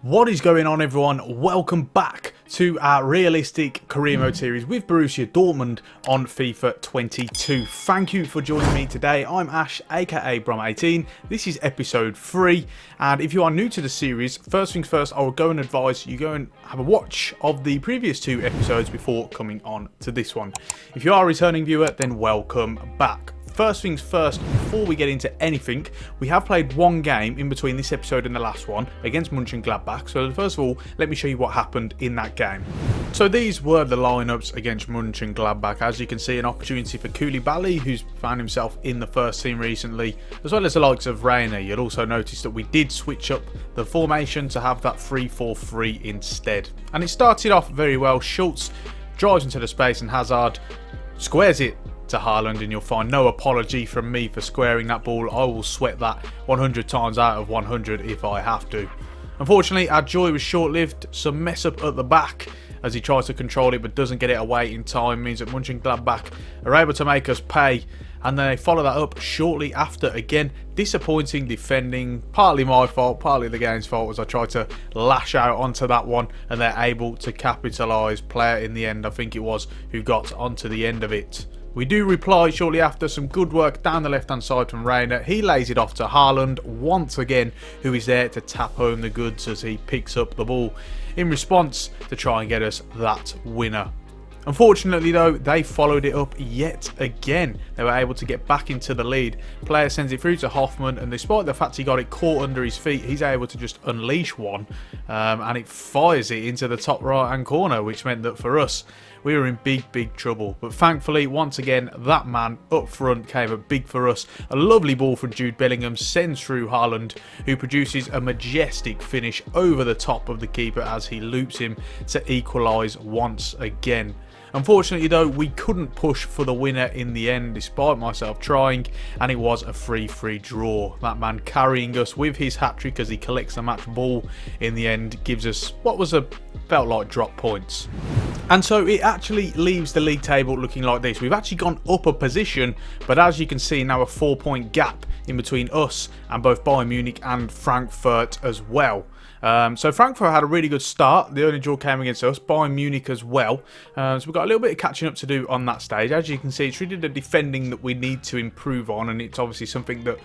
What is going on, everyone? Welcome back to our realistic career mode series with Borussia Dortmund on FIFA 22. Thank you for joining me today. I'm Ash, aka Brom18. This is episode 3, and if you are new to the series, first things first, I will go and advise you go and have a watch of the previous 2 episodes before coming on to this one. If you are a returning viewer, then welcome back. First things first, before we get into anything, we have played one game in between this episode and the last one against Monchengladbach. So first of all, let me show you what happened in that game. So these were the lineups against Monchengladbach. As you can see, an opportunity for Koulibaly, who's found himself in the first team recently, as well as the likes of Reina. You'll also notice that we did switch up the formation to have that 3-4-3 instead. And it started off very well. Schultz drives into the space and Hazard squares it to Haaland, and you'll find no apology from me for squaring that ball. I will sweat that 100 times out of 100 if I have to. Unfortunately, our joy was short-lived. Some mess up at the back as he tries to control it but doesn't get it away in time means that Monchengladbach are able to make us pay, and then they follow that up shortly after. Again, disappointing defending, partly my fault, partly the game's fault, as I tried to lash out onto that one and they're able to capitalise. Player in the end, I think it was, who got onto the end of it. We do reply shortly after. Some good work down the left-hand side from Reina. He lays it off to Haaland once again, who is there to tap home the goods as he picks up the ball in response to try and get us that winner. Unfortunately though, they followed it up yet again. They were able to get back into the lead. Player sends it through to Hoffman, and despite the fact he got it caught under his feet, he's able to just unleash one, and it fires it into the top right hand corner, which meant that for us, we were in big trouble. But thankfully, once again, that man up front came up big for us. A lovely ball from Jude Bellingham sends through Haaland, who produces a majestic finish over the top of the keeper as he loops him to equalise once again. Unfortunately though, we couldn't push for the winner in the end despite myself trying, and it was a 3-3 draw. That man carrying us with his hat-trick as he collects the match ball in the end gives us what felt like drop points. And so it actually leaves the league table looking like this. We've actually gone up a position, but as you can see now, a 4-point gap in between us and both Bayern Munich and Frankfurt as well. So Frankfurt had a really good start. The only draw came against us. Bayern Munich as well. So we've got a little bit of catching up to do on that stage. As you can see, it's really the defending that we need to improve on, and it's obviously something that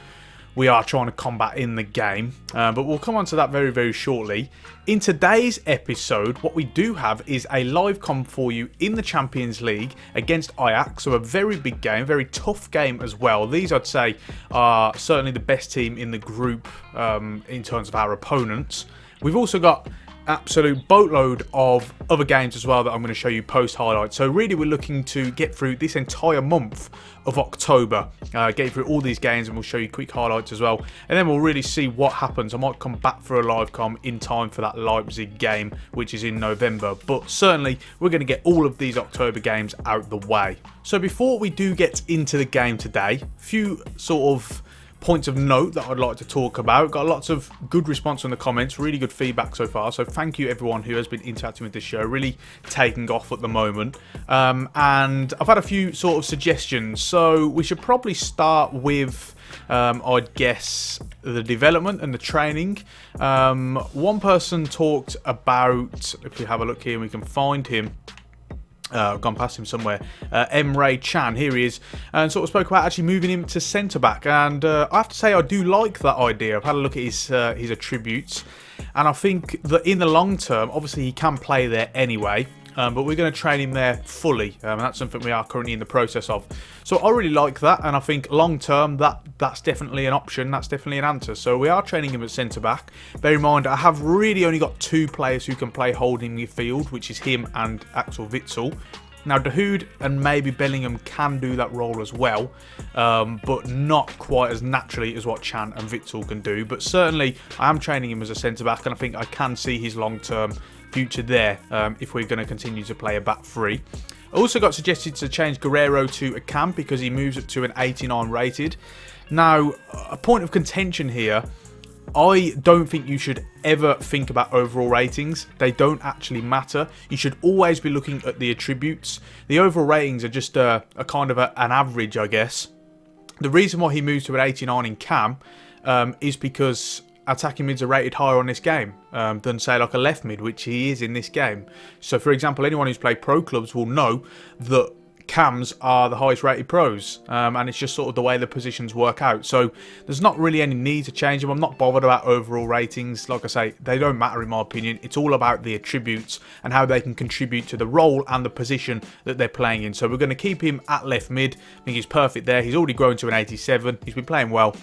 we are trying to combat in the game. But we'll come on to that very shortly. In today's episode, what we do have is a live com for you in the Champions League against Ajax. So a very big game, very tough game as well. These, I'd say, are certainly the best team in the group in terms of our opponents. We've also got absolute boatload of other games as well that I'm going to show you post highlights. So really we're looking to get through this entire month of October, get through all these games, and we'll show you quick highlights as well, and then we'll really see what happens. I might come back for a live com in time for that Leipzig game, which is in November, but certainly we're going to get all of these October games out the way. So before we do get into the game today, a few sort of points of note that I'd like to talk about. Got lots of good response from the comments, really good feedback so far, so thank you everyone who has been interacting with this show, really taking off at the moment. And I've had a few sort of suggestions, so we should probably start with I'd guess the development and the training. One person talked about, if we have a look here and we can find him, I've gone past him somewhere, Emre Can, here he is, and sort of spoke about actually moving him to centre-back, and I have to say I do like that idea. I've had a look at his attributes, and I think that in the long term, obviously he can play there anyway, but we're going to train him there fully, and that's something we are currently in the process of. So I really like that, and I think long term that's definitely an option, that's definitely an answer. So we are training him at centre back. Bear in mind, I have really only got 2 players who can play holding midfield, which is him and Axel Witsel. Now Dahoud and maybe Bellingham can do that role as well, but not quite as naturally as what Chan and Witsel can do. But certainly I am training him as a centre back, and I think I can see his long term future there if we're going to continue to play a back 3. I also got suggested to change Guerrero to a cam because he moves up to an 89 rated. Now, a point of contention here, I don't think you should ever think about overall ratings. They don't actually matter. You should always be looking at the attributes. The overall ratings are just a kind of an average, I guess. The reason why he moves to an 89 in cam is because attacking mids are rated higher on this game than, say, like a left mid, which he is in this game. So, for example, anyone who's played pro clubs will know that cams are the highest rated pros, and it's just sort of the way the positions work out. So there's not really any need to change them. I'm not bothered about overall ratings. Like I say, they don't matter in my opinion. It's all about the attributes and how they can contribute to the role and the position that they're playing in. So we're going to keep him at left mid. I think he's perfect there. He's already grown to an 87. He's been playing well.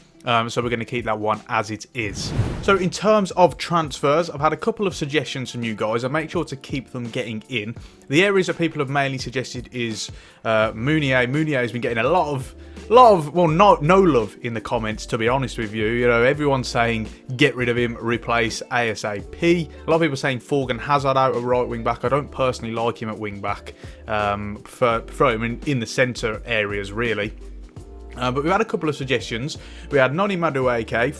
So we're going to keep that one as it is. So in terms of transfers, I've had a couple of suggestions from you guys. I make sure to keep them getting in. The areas that people have mainly suggested is Meunier. Meunier has been getting a lot of well, no love in the comments, to be honest with you. You know, everyone's saying get rid of him, replace ASAP. A lot of people saying Forgan Hazard out at right wing back. I don't personally like him at wing back. Prefer him in the centre areas really. But we've had a couple of suggestions. We had Noni Madueke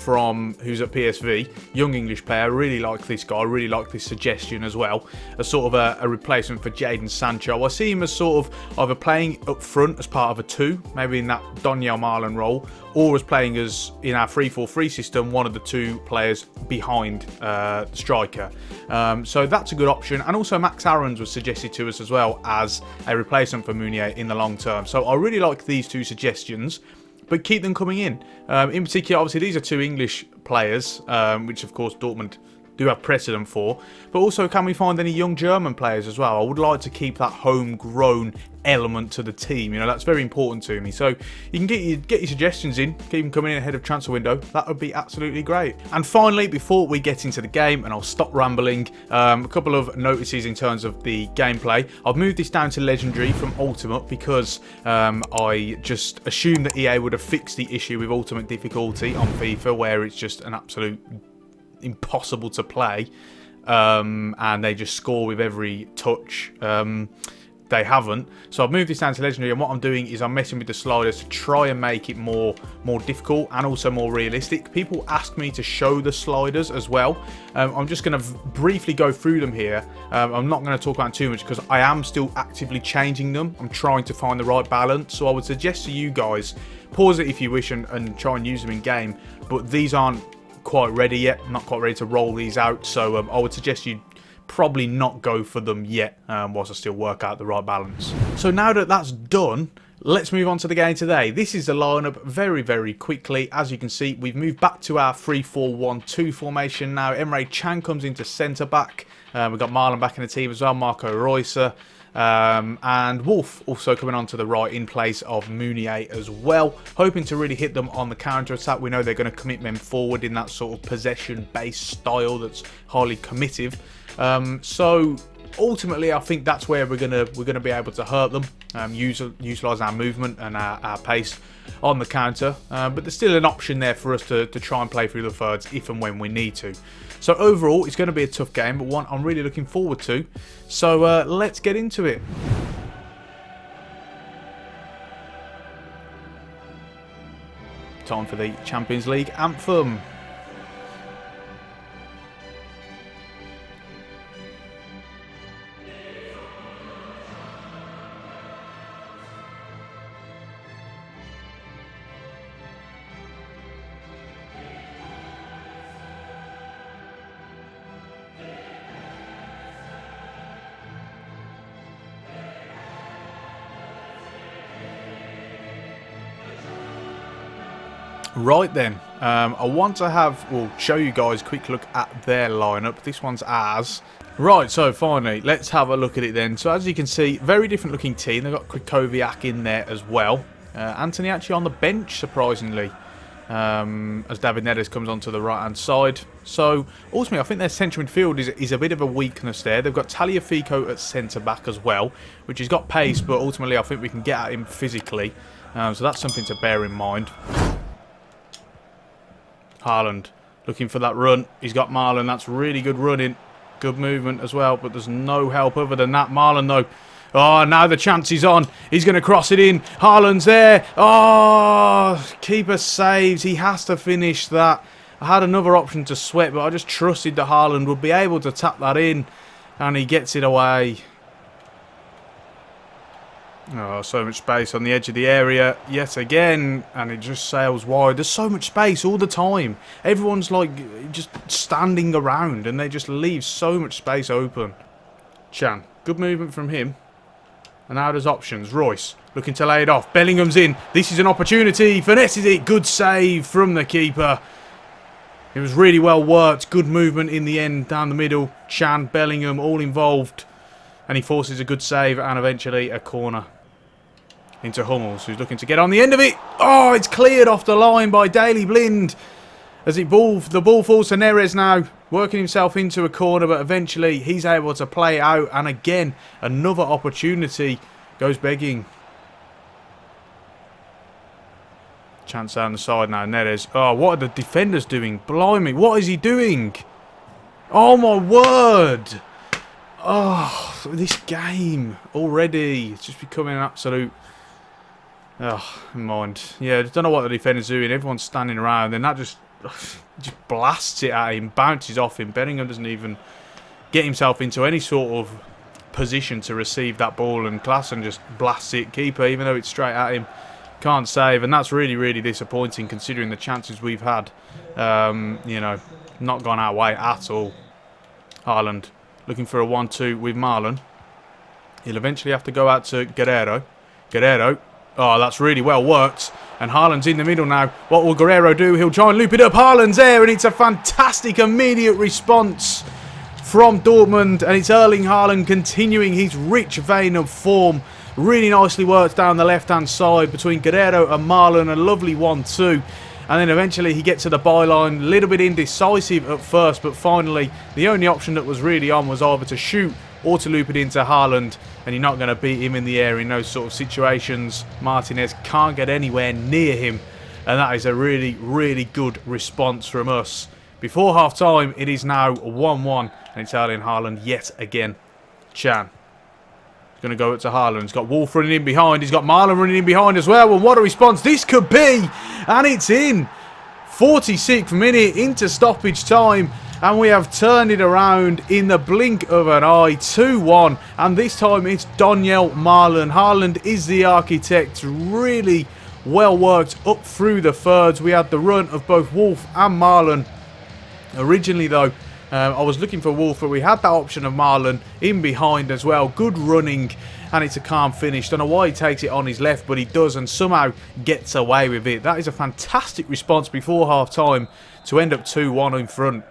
who's at PSV, young English player. Really like this guy. Really like this suggestion as well. As sort of a replacement for Jadon Sancho. I see him as sort of either playing up front as part of a 2, maybe in that Donyell Marlon role, or as playing as in our 3-4-3 system, one of the 2 players behind the striker. So that's a good option. And also Max Aarons was suggested to us as well as a replacement for Meunier in the long term. So I really like these 2 suggestions, but keep them coming in. In particular, obviously, these are 2 English players, which of course Dortmund do have precedent for. But also, can we find any young German players as well? I would like to keep that homegrown element to the team. You know, that's very important to me. So you can get your suggestions in, keep them coming in ahead of transfer window. That would be absolutely great. And finally, before we get into the game, and I'll stop rambling, a couple of notices in terms of the gameplay. I've moved this down to Legendary from Ultimate because I just assumed that EA would have fixed the issue with Ultimate difficulty on FIFA, where it's just an absolute impossible to play, and they just score with every touch. They haven't, so I've moved this down to Legendary, and what I'm doing is I'm messing with the sliders to try and make it more difficult and also more realistic. People ask me to show the sliders as well. I'm just going to briefly go through them here. I'm not going to talk about them too much because I am still actively changing them. I'm trying to find the right balance, so I would suggest to you guys, pause it if you wish and try and use them in game, but these aren't quite ready yet. I'm not quite ready to roll these out, so I would suggest you probably not go for them yet whilst I still work out the right balance. So now that that's done, let's move on to the game today. This is the lineup very, very quickly. As you can see, we've moved back to our 3-4-1-2 formation now. Emre Can comes into centre back. We've got Marlon back in the team as well, Marco Reus. And Wolf also coming on to the right in place of Meunier as well, hoping to really hit them on the counter attack. We know they're going to commit men forward in that sort of possession based style that's highly committive. So ultimately, I think that's where we're gonna be able to hurt them, utilise our movement and our pace on the counter. But there's still an option there for us to try and play through the thirds if and when we need to. So overall, it's going to be a tough game, but one I'm really looking forward to. So let's get into it. Time for the Champions League anthem. Right then, I want to show you guys a quick look at their lineup. This one's ours. Right, so finally, let's have a look at it then. So as you can see, very different looking team. They've got Krychowiak in there as well. Anthony actually on the bench, surprisingly, as David Neres comes onto the right-hand side. So ultimately, I think their central midfield is a bit of a weakness there. They've got Tagliafico at centre-back as well, which has got pace, but ultimately I think we can get at him physically. So that's something to bear in mind. Haaland looking for that run. He's got Marlon. That's really good running. Good movement as well, but there's no help other than that. Marlon, though. Oh, now the chance is on. He's going to cross it in. Haaland's there. Oh, keeper saves. He has to finish that. I had another option to sweat, but I just trusted that Haaland would be able to tap that in, and he gets it away. Oh, so much space on the edge of the area yet again, and it just sails wide. There's so much space all the time. Everyone's like just standing around, and they just leave so much space open. Chan, good movement from him. And now there's options. Royce looking to lay it off. Bellingham's in. This is an opportunity. Finesses it. Good save from the keeper. It was really well worked. Good movement in the end down the middle. Chan, Bellingham, all involved. And he forces a good save and eventually a corner. Into Hummels, who's looking to get on the end of it. Oh, it's cleared off the line by Daley Blind. As the ball falls to Neres now. Working himself into a corner, but eventually he's able to play it out. And again, another opportunity goes begging. Chance down the side now, Neres. Oh, what are the defenders doing? Blimey, what is he doing? Oh, my word. Oh, this game already. It's just becoming an absolute... Oh, never mind. Yeah, I don't know what the defender's doing. Everyone's standing around, and that just blasts it at him, bounces off him. Bellingham doesn't even get himself into any sort of position to receive that ball, and Klaassen just blasts it. Keeper, even though it's straight at him, can't save, and that's really, really disappointing considering the chances we've had. You know, not gone our way at all. Haaland looking for a 1-2 with Marlon. He'll eventually have to go out to Guerrero. Guerrero. Oh, that's really well worked. And Haaland's in the middle now. What will Guerrero do? He'll try and loop it up. Haaland's there, and it's a fantastic immediate response from Dortmund. And it's Erling Haaland continuing his rich vein of form. Really nicely worked down the left-hand side between Guerrero and Marlon. A lovely 1-2. And then eventually he gets to the byline. A little bit indecisive at first, but finally the only option that was really on was either to shoot or to loop it into Haaland. And you're not going to beat him in the air in those sort of situations. Martinez can't get anywhere near him. And that is a really, really good response from us. Before half-time, it is now 1-1. And it's Erling Haaland yet again. Chan. Going to go up to Haaland. He's got Wolf running in behind. He's got Marlon running in behind as well. And what a response this could be. And it's in. 46th minute into stoppage time. And we have turned it around in the blink of an eye. 2-1. And this time it's Daniel Marlon. Haaland is the architect. Really well worked up through the thirds. We had the run of both Wolf and Marlon. Originally though, I was looking for Wolf, but we had that option of Marlon in behind as well. Good running, and it's a calm finish. Don't know why he takes it on his left, but he does, and somehow gets away with it. That is a fantastic response before half-time to end up 2-1 in front.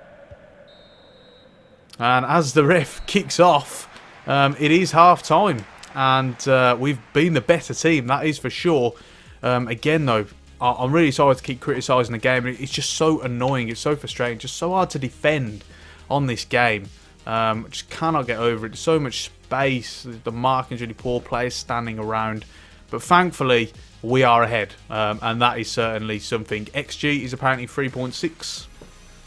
And as the ref kicks off, it is half-time, and we've been the better team, that is for sure. Again, though, I'm really sorry to keep criticising the game. It's just so annoying. It's so frustrating. Just so hard to defend on this game. Just cannot get over it. There's so much space. The marking's really poor. Players standing around. But thankfully, we are ahead. And that is certainly something. XG is apparently 3.6.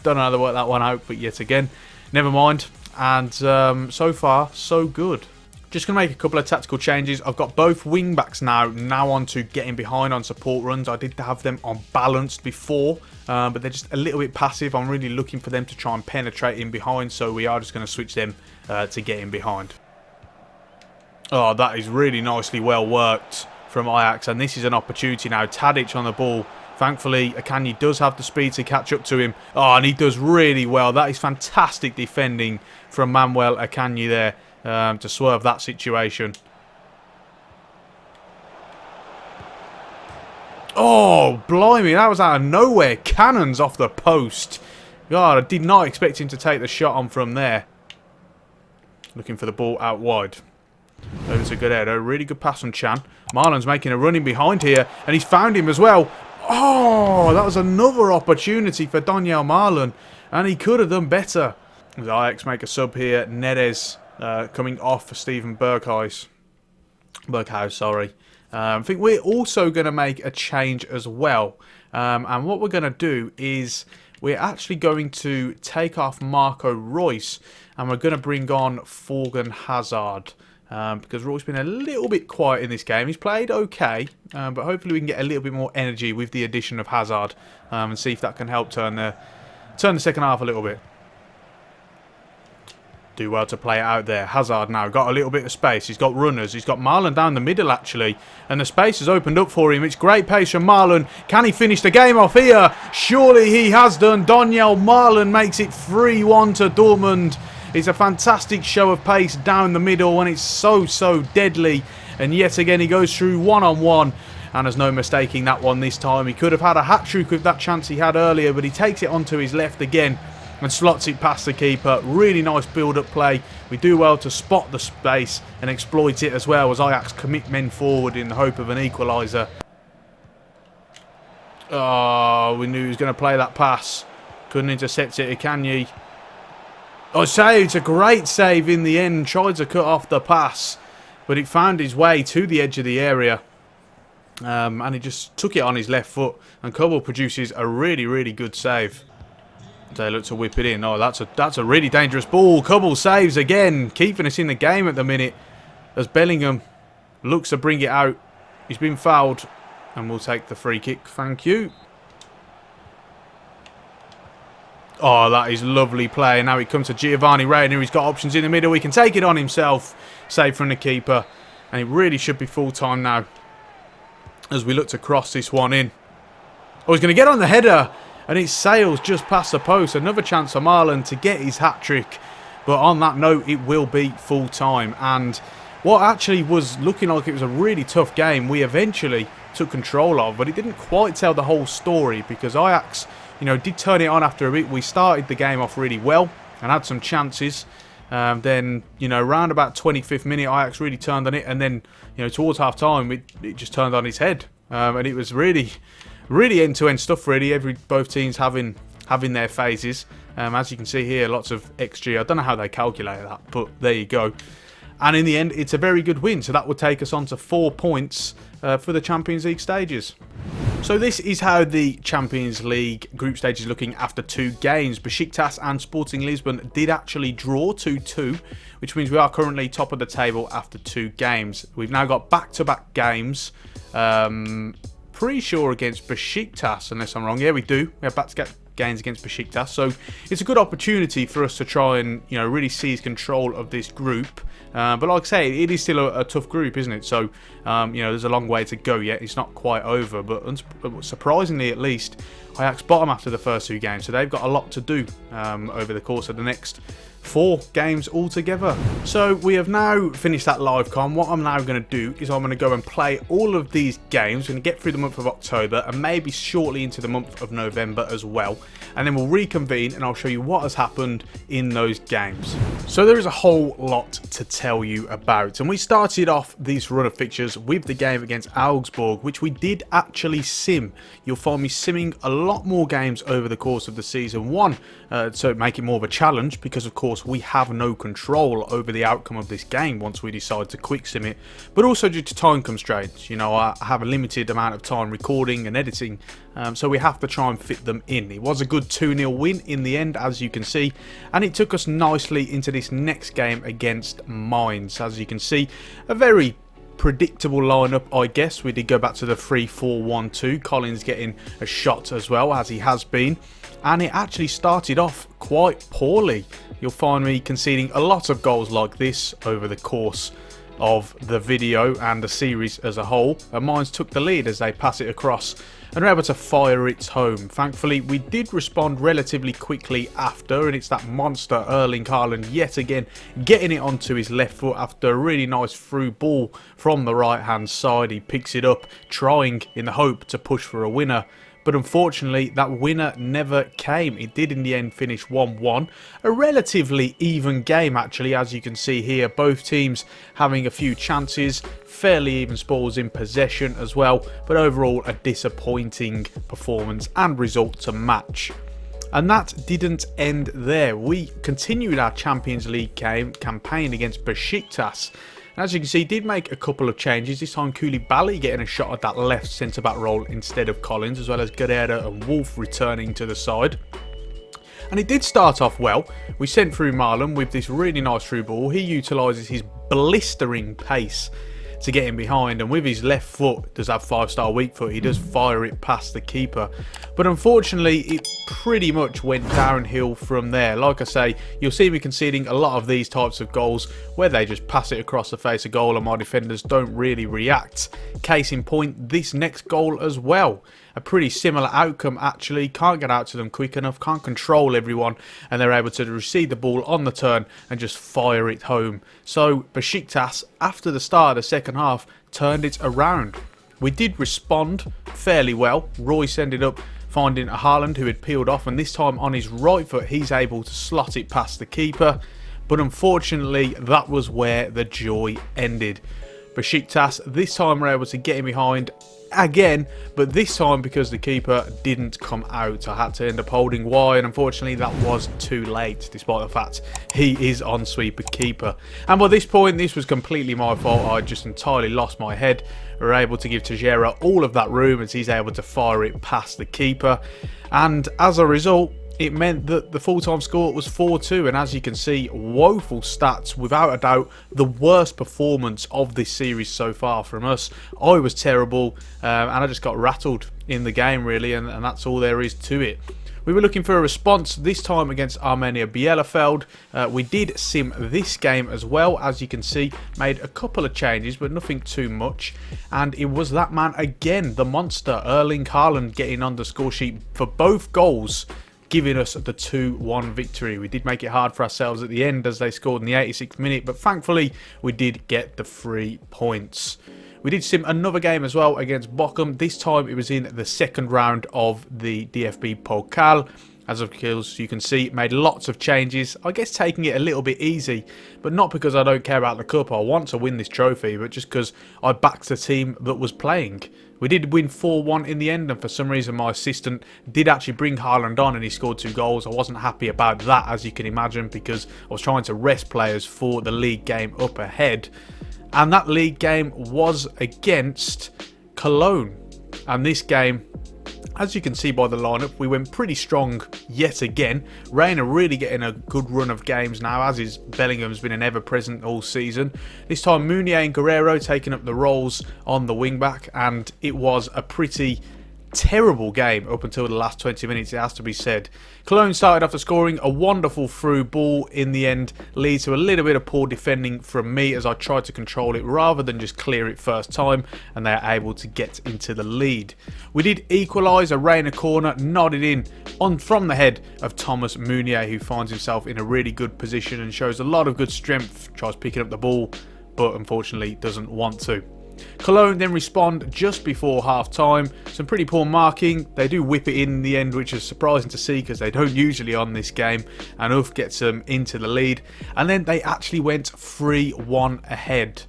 Don't know how to work that one out. But yet again, never mind. And so far, so good. Just going to make a couple of tactical changes. I've got both wing-backs now on to getting behind on support runs. I did have them on balanced before, but they're just a little bit passive. I'm really looking for them to try and penetrate in behind, so we are just going to switch them to getting behind. Oh, that is really nicely well worked from Ajax, and this is an opportunity now. Tadic on the ball. Thankfully, Akanji does have the speed to catch up to him. Oh, and he does really well. That is fantastic defending from Manuel Akanji there. To swerve that situation. Oh, blimey, that was out of nowhere. Cannons off the post. God, I did not expect him to take the shot on from there. Looking for the ball out wide. Over to Guerrero. Really good pass on Chan. Marlon's making a run in behind here, and he's found him as well. Oh, that was another opportunity for Daniel Marlon, and he could have done better. As Ajax make a sub here, Neres coming off for Steven Berghuis, sorry. I think we're also going to make a change as well. And what we're going to do is we're actually going to take off Marco Reus and we're going to bring on Thorgan Hazard. Because Reus been a little bit quiet in this game. He's played okay, but hopefully we can get a little bit more energy with the addition of Hazard and see if that can help turn the second half a little bit. Do well to play it out there. Hazard now got a little bit of space. He's got runners. He's got Marlon down the middle, actually. And the space has opened up for him. It's great pace from Marlon. Can he finish the game off here? Surely he has done. Daniel Marlon makes it 3-1 to Dortmund. It's a fantastic show of pace down the middle, and it's so deadly. And yet again, he goes through one-on-one. And there's no mistaking that one this time. He could have had a hat-trick with that chance he had earlier, but he takes it onto his left again and slots it past the keeper. Really nice build-up play. We do well to spot the space and exploit it as well as Ajax commit men forward in the hope of an equaliser. Oh, we knew he was going to play that pass. Couldn't intercept it, can ye? Oh, save. It's a great save in the end. Tried to cut off the pass, but it found its way to the edge of the area. And he just took it on his left foot. And Kobel produces a really good save. They look to whip it in. Oh, that's a really dangerous ball. Kobel saves again, keeping us in the game at the minute. As Bellingham looks to bring it out. He's been fouled. And we'll take the free kick. Thank you. Oh, that is lovely play. And now it comes to Giovanni Reina. He's got options in the middle. He can take it on himself. Save from the keeper. And it really should be full time now, as we look to cross this one in. Oh, he's going to get on the header. And it sails just past the post. Another chance for Marlon to get his hat-trick. But on that note, it will be full time. And what actually was looking like it was a really tough game, we eventually took control of. But it didn't quite tell the whole story, because Ajax, did turn it on after a bit. We started the game off really well and had some chances. Then, round about 25th minute, Ajax really turned on it. And then, towards half-time, it just turned on its head. And it was really end-to-end stuff, really. Both teams having their phases. As you can see here, lots of XG. I don't know how they calculate that, but there you go. And in the end, it's a very good win. So that would take us on to 4 points for the Champions League stages. So this is how the Champions League group stage is looking after 2 games. Besiktas and Sporting Lisbon did actually draw 2-2, which means we are currently top of the table after 2 games. We've now got back-to-back games. Pretty sure against Besiktas, unless I'm wrong. Yeah, we do. We have back-to-back games against Besiktas. So it's a good opportunity for us to try and, really seize control of this group. But like I say, it is still a tough group, isn't it? So, there's a long way to go yet. It's not quite over, but surprisingly at least, Ajax bottom after the first 2 games. So they've got a lot to do over the course of the next 4 games altogether. So we have now finished that live com. What I'm now going to do is I'm going to go and play all of these games. We're going to get through the month of October and maybe shortly into the month of November as well. And then we'll reconvene and I'll show you what has happened in those games. So there is a whole lot to tell you about. And we started off this run of fixtures with the game against Augsburg, which we did actually sim. You'll find me simming a lot more games over the course of the season. One, to make it more of a challenge, because of course we have no control over the outcome of this game once we decide to quick sim it, but also due to time constraints. I have a limited amount of time recording and editing, so we have to try and fit them in. It was a good 2-0 win in the end, as you can see, and it took us nicely into this next game against Mainz. As you can see, a very predictable lineup, I guess. We did go back to the 3-4-1-2. Collins getting a shot as well, as he has been. And it actually started off quite poorly. You'll find me conceding a lot of goals like this over the course of the video and the series as a whole. And Mainz took the lead as they pass it across and were able to fire it home. Thankfully, we did respond relatively quickly after, and it's that monster Erling Haaland yet again getting it onto his left foot after a really nice through ball from the right hand side. He picks it up, trying in the hope to push for a winner. But unfortunately, that winner never came. It did in the end finish 1-1. A relatively even game, actually, as you can see here. Both teams having a few chances. Fairly even spoils in possession as well. But overall, a disappointing performance and result to match. And that didn't end there. We continued our Champions League campaign against Besiktas. As you can see, he did make a couple of changes. This time, Koulibaly getting a shot at that left centre-back role instead of Collins, as well as Guerrero and Wolf returning to the side. And it did start off well. We sent through Marlon with this really nice through ball. He utilises his blistering pace to get in behind, and with his left foot, does have 5-star weak foot, he does fire it past the keeper. But unfortunately, it pretty much went downhill from there. Like I say, you'll see me conceding a lot of these types of goals where they just pass it across the face of goal and my defenders don't really react. Case in point, this next goal as well. A pretty similar outcome actually. Can't get out to them quick enough, can't control everyone, and they're able to receive the ball on the turn and just fire it home. So Besiktas, after the start of the second half, turned it around. We did respond fairly well. Royce ended up finding a Haaland who had peeled off, and this time on his right foot he's able to slot it past the keeper. But unfortunately, that was where the joy ended. Besiktas this time were able to get in behind again, but this time because the keeper didn't come out, I had to end up holding Y, and unfortunately that was too late, despite the fact he is on sweeper keeper. And by this point, this was completely my fault. I just entirely lost my head. We were able to give Tejera all of that room as he's able to fire it past the keeper, and as a result, it meant that the full-time score was 4-2, and as you can see, woeful stats, without a doubt, the worst performance of this series so far from us. I was terrible, and I just got rattled in the game, really, and that's all there is to it. We were looking for a response, this time against Arminia Bielefeld. We did sim this game as well, as you can see, made a couple of changes, but nothing too much. And it was that man again, the monster, Erling Haaland, getting on the score sheet for both goals, giving us the 2-1 victory. We did make it hard for ourselves at the end as they scored in the 86th minute, but thankfully we did get the 3 points. We did sim another game as well against Bochum. This time it was in the second round of the DFB Pokal. As of course you can see, made lots of changes. I guess taking it a little bit easy, but not because I don't care about the cup. I want to win this trophy, but just because I backed the team that was playing. We did win 4-1 in the end, and for some reason my assistant did actually bring Haaland on and he scored 2 goals. I wasn't happy about that, as you can imagine, because I was trying to rest players for the league game up ahead. And that league game was against Cologne. And this game, as you can see by the lineup, we went pretty strong yet again. Reina really getting a good run of games now, as is Bellingham's been an ever-present all season. This time Meunier and Guerrero taking up the roles on the wing-back, and it was a pretty terrible game up until the last 20 minutes, it has to be said. Cologne started after scoring a wonderful through ball. In the end, leads to a little bit of poor defending from me as I tried to control it rather than just clear it first time, and they are able to get into the lead. We did equalise, a Reina corner nodded in from the head of Thomas Meunier, who finds himself in a really good position and shows a lot of good strength, tries picking up the ball, but unfortunately doesn't want to. Cologne then respond just before half time. Some pretty poor marking. They do whip it in the end, which is surprising to see because they don't usually on this game, and Uff gets them into the lead, and then they actually went 3-1 ahead.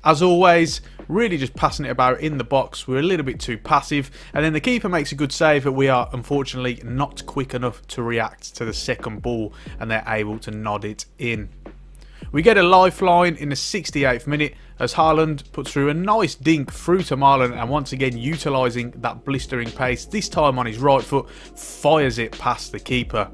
As always, really just passing it about in the box. We're a little bit too passive, and then the keeper makes a good save, but we are unfortunately not quick enough to react to the second ball, and they're able to nod it in. We get a lifeline in the 68th minute as Haaland puts through a nice dink through to Marlon, and once again utilising that blistering pace, this time on his right foot, fires it past the keeper.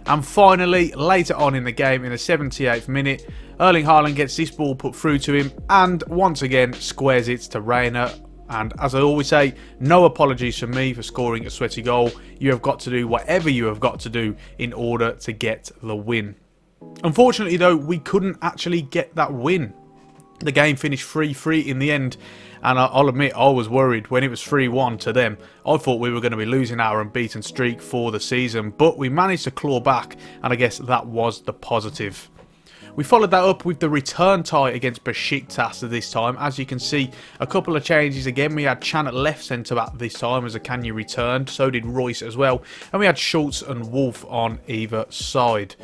And finally, later on in the game, in the 78th minute, Erling Haaland gets this ball put through to him and once again squares it to Reina. And as I always say, no apologies from me for scoring a sweaty goal. You have got to do whatever you have got to do in order to get the win. Unfortunately though, we couldn't actually get that win. The game finished 3-3 in the end, and I'll admit I was worried when it was 3-1 to them. I thought we were going to be losing our unbeaten streak for the season, but we managed to claw back, and I guess that was the positive. We followed that up with the return tie against Besiktas this time. As you can see, a couple of changes again. We had Chan at left centre back this time as Akanji returned. So did Royce as well. And we had Schultz and Wolf on either side.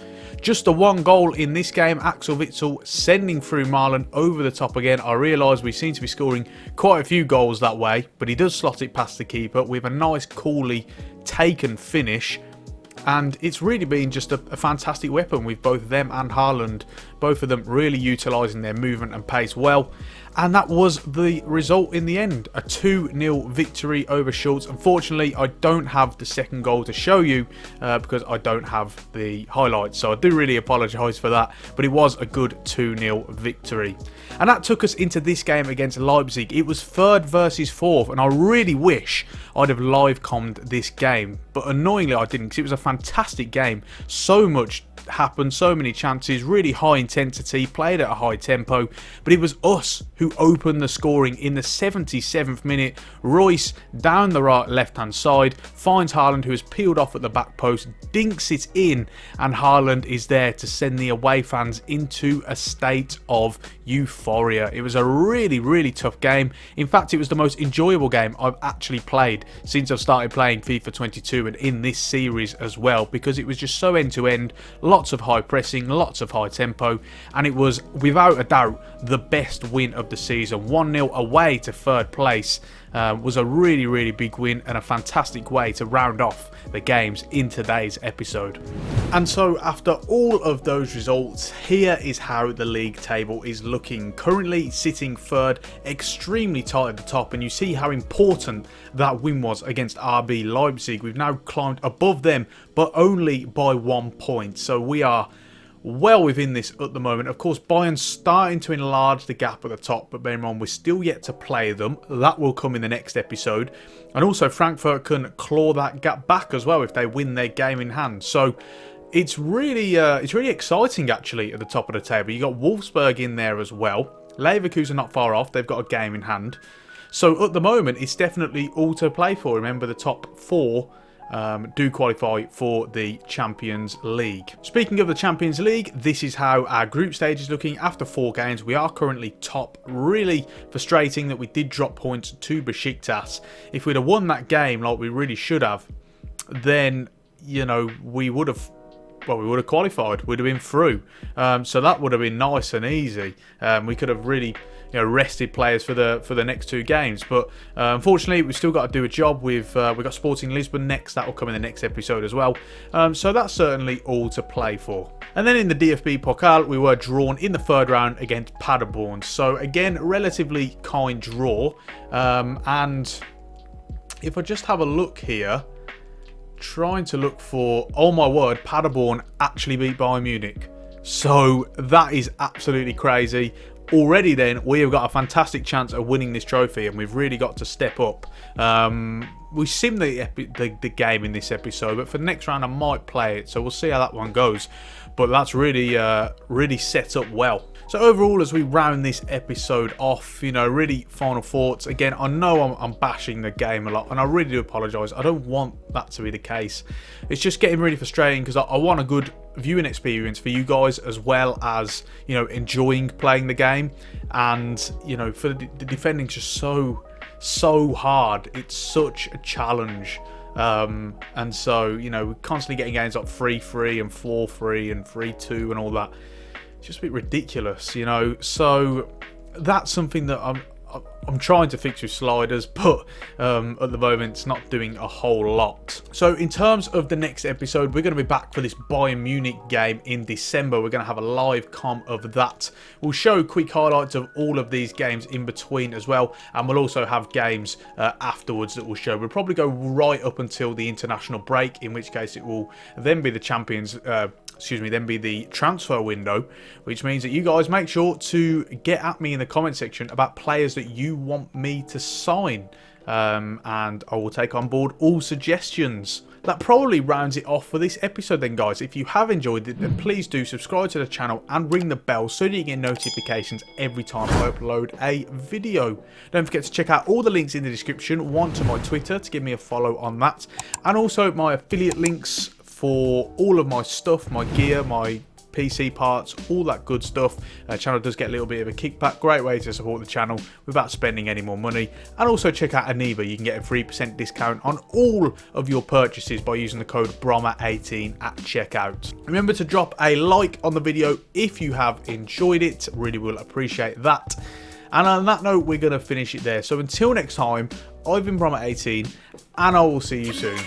Just the one goal in this game. Axel Witsel sending through Marlon over the top again. I realise we seem to be scoring quite a few goals that way, but he does slot it past the keeper with a nice, coolly taken finish. And it's really been just a fantastic weapon with both them and Haaland both of them really utilising their movement and pace well. And that was the result in the end, a 2-0 victory over Schultz. Unfortunately, I don't have the second goal to show you because I don't have the highlights, so I do really apologise for that, but it was a good 2-0 victory. And that took us into this game against Leipzig. It was 3rd versus 4th, and I really wish I'd have live-commed this game, but annoyingly I didn't, because it was a fantastic game. So much happened, so many chances, really high intensity, played at a high tempo, but it was us who opened the scoring in the 77th minute. Royce down the left hand side finds Haaland, who has peeled off at the back post, dinks it in, and Haaland is there to send the away fans into a state of euphoria. It was a really tough game. In fact, it was the most enjoyable game I've actually played since I've started playing FIFA 22 and in this series as well, because it was just so end to end, lots of high pressing, lots of high tempo, and it was without a doubt the best win of the season. 1-0 away to 3rd place was a really big win and a fantastic way to round off the games in today's episode. And so after all of those results, here is how the league table is looking. Currently sitting 3rd, extremely tight at the top, and you see how important that win was against RB Leipzig. We've now climbed above them, but only by 1 point, so we are well within this at the moment. Of course, Bayern's starting to enlarge the gap at the top, but bear in mind, we're still yet to play them. That will come in the next episode. And also, Frankfurt can claw that gap back as well if they win their game in hand. So it's really exciting, actually, at the top of the table. You've got Wolfsburg in there as well. Leverkusen not far off. They've got a game in hand. So at the moment, it's definitely all to play for. Remember, the top 4 do qualify for the Champions League. Speaking of the Champions League, this is how our group stage is looking after 4 games. We are currently top. Really frustrating that we did drop points to Besiktas. If we'd have won that game like we really should have, then, you know, we would have qualified. We'd have been through. So that would have been nice and easy. We could have really, you know, rested players for the next 2 games, but unfortunately we've still got to do a job. We've got Sporting Lisbon next. That will come in the next episode as well. So that's certainly all to play for. And then in the DFB Pokal, we were drawn in the 3rd round against Paderborn. So again, relatively kind draw. And if I just have a look here, trying to look for, oh my word, Paderborn actually beat Bayern Munich. So that is absolutely crazy. Already then, we have got a fantastic chance of winning this trophy, and we've really got to step up. We simmed the game in this episode, but for the next round I might play it, so we'll see how that one goes. But that's really set up well. So overall, as we round this episode off, you know, really final thoughts. Again, I know I'm bashing the game a lot, and I really do apologise. I don't want that to be the case. It's just getting really frustrating because I want a good viewing experience for you guys, as well as, you know, enjoying playing the game. And, you know, for the defending's just so hard. It's such a challenge. And so, you know, we're constantly getting games like 3-3 and 4-3 and 3-2 and all that. It's just a bit ridiculous, you know. So that's something that I'm trying to fix with sliders, but at the moment it's not doing a whole lot. So in terms of the next episode, we're going to be back for this Bayern Munich game in December. We're going to have a live comm of that. We'll show quick highlights of all of these games in between as well, and we'll also have games afterwards that we'll show. We'll probably go right up until the international break, in which case it will then be the then be the transfer window, which means that you guys make sure to get at me in the comment section about players that you want me to sign, and I will take on board all suggestions. That probably rounds it off for this episode then, guys. If you have enjoyed it, then please do subscribe to the channel and ring the bell so that you get notifications every time I upload a video. Don't forget to check out all the links in the description. One to my Twitter to give me a follow on that, and also my affiliate links for all of my stuff, my gear, my PC parts, all that good stuff. Channel does get a little bit of a kickback. Great way to support the channel without spending any more money. And also check out Aniba. You can get a 3% discount on all of your purchases by using the code BROMA18 at checkout. Remember to drop a like on the video if you have enjoyed it. Really will appreciate that. And on that note, we're going to finish it there. So until next time, I've been BROMA18, and I will see you soon.